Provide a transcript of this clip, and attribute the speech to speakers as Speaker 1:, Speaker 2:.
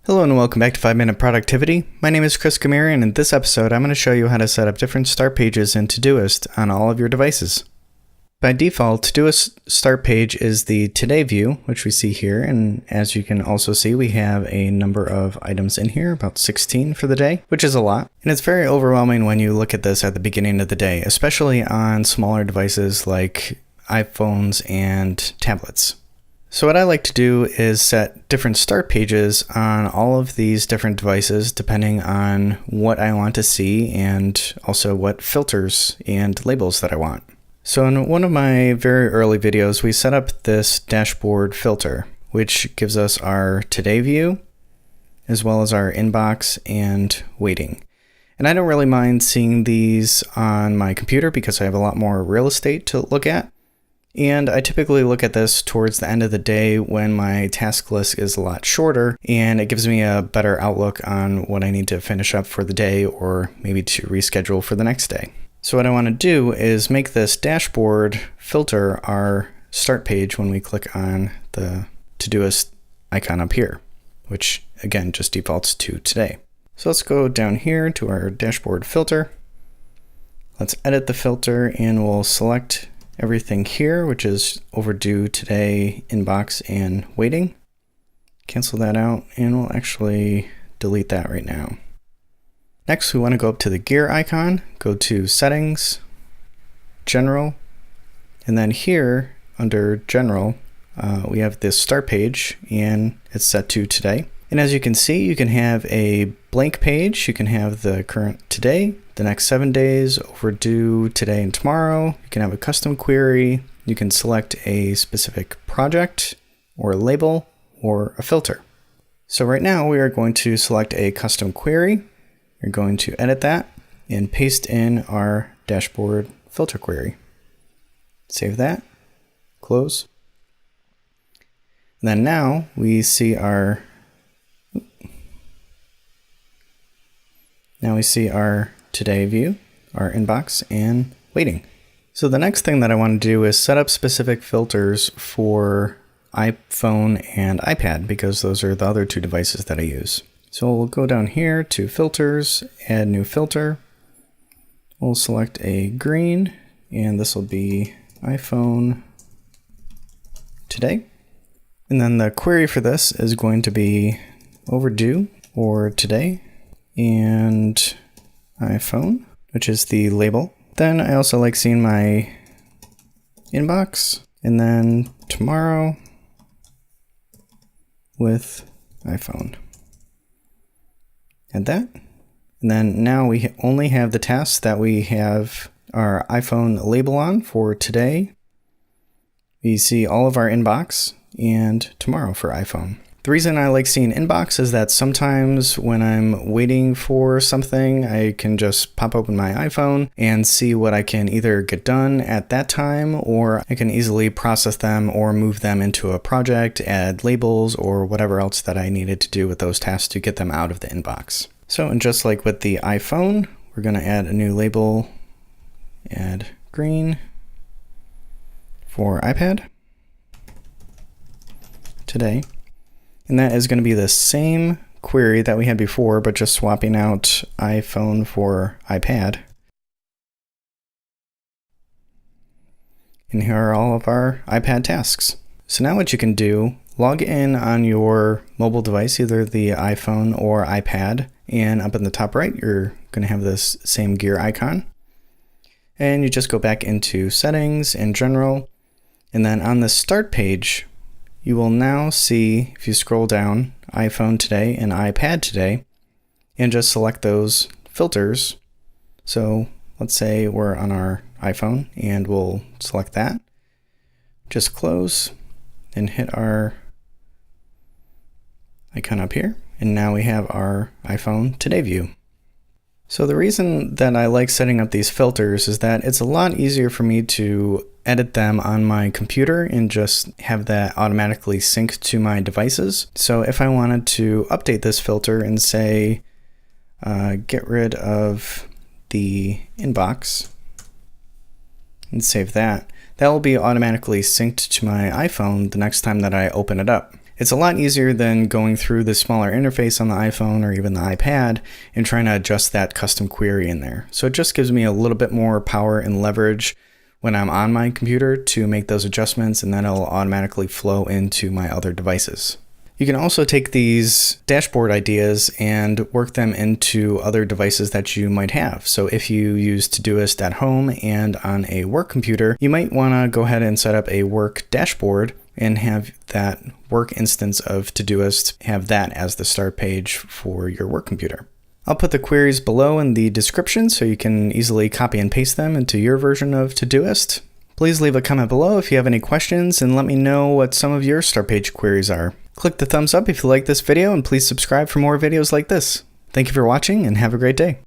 Speaker 1: Hello and welcome back to 5-Minute Productivity. My name is Chris Gamiri, and in this episode I'm going to show you how to set up different start pages in Todoist on all of your devices. By default, Todoist start page is the Today view, which we see here, and as you can also see, we have a number of items in here, about 16 for the day, which is a lot. And it's very overwhelming when you look at this at the beginning of the day, especially on smaller devices like iPhones and tablets. So what I like to do is set different start pages on all of these different devices depending on what I want to see and also what filters and labels that I want. So in one of my very early videos, we set up this dashboard filter, which gives us our today view, as well as our inbox and waiting. And I don't really mind seeing these on my computer because I have a lot more real estate to look at. And I typically look at this towards the end of the day when my task list is a lot shorter, and it gives me a better outlook on what I need to finish up for the day or maybe to reschedule for the next day. So what I want to do is make this dashboard filter our start page when we click on the Todoist icon up here, which again just defaults to today. So let's go down here to our dashboard filter. Let's edit the filter and we'll select everything here, which is overdue, today, inbox, and waiting. Cancel that out, and we'll actually delete that right now. Next, we want to go up to the gear icon, go to Settings, General, and then here under General, we have this start page, and it's set to today. And as you can see, you can have a blank page, you can have the current today, the next 7 days, overdue, today and tomorrow. You can have a custom query. You can select a specific project or a label or a filter. So right now we are going to select a custom query. We're going to edit that and paste in our dashboard filter query. Save that, close. And then now we see our today view, our inbox, and waiting. So the next thing that I want to do is set up specific filters for iPhone and iPad because those are the other two devices that I use. So we'll go down here to filters, add new filter. We'll select a green, and this will be iPhone today. And then the query for this is going to be overdue or today and iPhone, which is the label. Then I also like seeing my inbox, and then tomorrow with iPhone. Add that. And then now we only have the tasks that we have our iPhone label on for today. We see all of our inbox and tomorrow for iPhone. The reason I like seeing inbox is that sometimes when I'm waiting for something, I can just pop open my iPhone and see what I can either get done at that time, or I can easily process them or move them into a project, add labels, or whatever else that I needed to do with those tasks to get them out of the inbox. So, and just like with the iPhone, we're going to add a new label, add green for iPad today. And that is going to be the same query that we had before, but just swapping out iPhone for iPad. And here are all of our iPad tasks. So now what you can do, log in on your mobile device, either the iPhone or iPad, and up in the top right, you're going to have this same gear icon. And you just go back into Settings and General. And then on the Start page, you will now see, if you scroll down, iPhone today and iPad today, and just select those filters. So let's say we're on our iPhone and we'll select that. Just close and hit our icon up here. And now we have our iPhone today view. So the reason that I like setting up these filters is that it's a lot easier for me to edit them on my computer and just have that automatically sync to my devices. So if I wanted to update this filter and say, get rid of the inbox and save that, that will be automatically synced to my iPhone the next time that I open it up. It's a lot easier than going through the smaller interface on the iPhone or even the iPad and trying to adjust that custom query in there. So it just gives me a little bit more power and leverage when I'm on my computer to make those adjustments, and then it'll automatically flow into my other devices. You can also take these dashboard ideas and work them into other devices that you might have. So if you use Todoist at home and on a work computer, you might want to go ahead and set up a work dashboard and have that work instance of Todoist have that as the start page for your work computer. I'll put the queries below in the description so you can easily copy and paste them into your version of Todoist. Please leave a comment below if you have any questions and let me know what some of your start page queries are. Click the thumbs up if you like this video and please subscribe for more videos like this. Thank you for watching and have a great day.